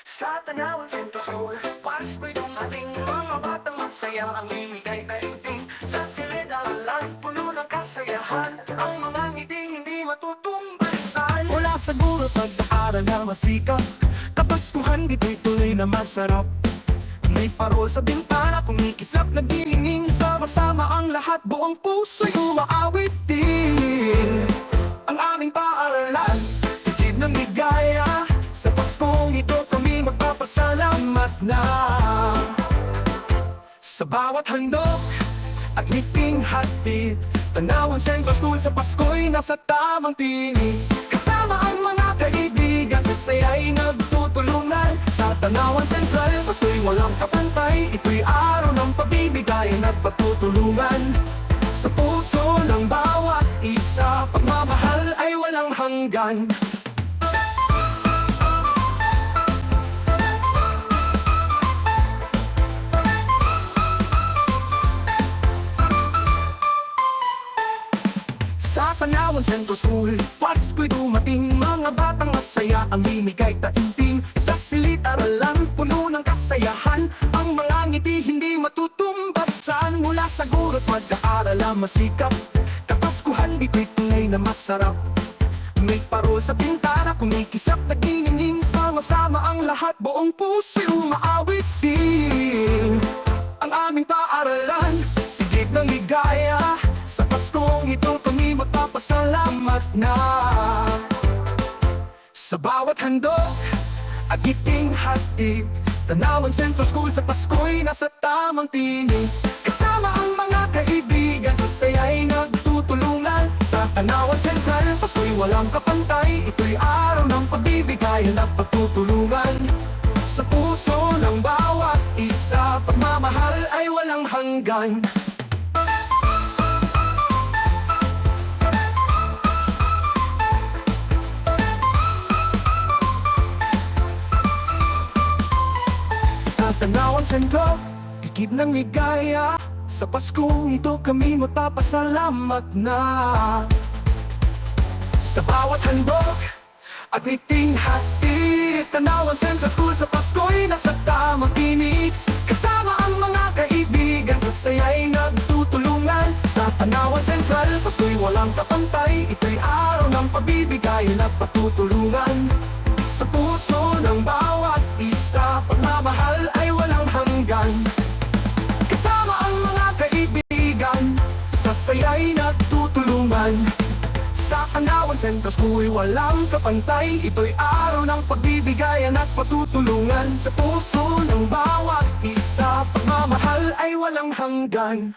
Sa Tanawan Central, Pasko'y dumating, mga batang masaya ang himigay daigdig. Sa silid-aralan, puno ng kasayahan, ang mga ngiting hindi matutumbasan. Mula sa guro't pag-aaral na masikap, kapaskuhan dito'y tuloy na masarap. May parol sa bintana, kumikislap na giningin. Sama-sama ang lahat, buong puso'y umaawit din. Ang aming paaralan, titig ng ligaya. Sa Paskong ito kami magpapasalamat na. Sa bawat handog at ngiting hatid, Tanawan Central School sa Pasko'y nasa tamang tinig. Kasama ang mga kaibigan, sa saya'y nagtutulungan. Sa Tanawan Central, Pasko'y walang kapantay. Ito'y araw ng pagbibigayan at pagtutulungan. Sa puso ng bawat isa, pagmamahal ay walang hanggan. Sa Tanawan Central School, Pasko'y dumating, mga batang masaya ang himigay taimtim. Sa silid-aralan, puno ng kasayahan, ang mga ngiti hindi matutumbasan. Mula sa guro't mag-aaral ang masikap, kapaskuhan dito'y tunay na masarap. May parol sa bintana, kumikislap na giningin. Sama-sama ang lahat, buong puso'y umaawit din. Ang aming paaralan, titig ng ligaya. Sa Paskong ito kami magpapasalamat na. Sa bawat handog at ngiting hatid, Tanawan Central School sa Pasko'y nasa tamang tinig. Kasama ang mga kaibigan, sa saya'y nagtutulungan. Sa Tanawan Central, Pasko'y walang kapantay. Ito'y araw ng pagbibigayan at pagtutulungan. Sa puso ng bawat isa, pagmamahal ay walang hanggan. Sa Tanawan Central, tikid ng ligaya. Sa Paskong ito kami magpapasalamat na. Sa bawat handog at ngiting hatid, Tanawan Central School sa Pasko'y nasa tamang tinig. Kasama ang mga kaibigan, sa saya'y nagtutulungan. Sa Tanawan Central, Pasko'y walang kapantay. Ito'y araw ng pagbibigayan at pagtutulungan. Sa puso ng bawat isa, pagmamahal ay walang hanggan. Kasama ang mga kaibigan, sa saya'y nagtutulungan. Sa Tanawan Central School walang kapantay. Ito'y araw ng pagbibigayan at pagtutulungan. Sa puso ng bawat isa, pagmamahal ay walang hanggan.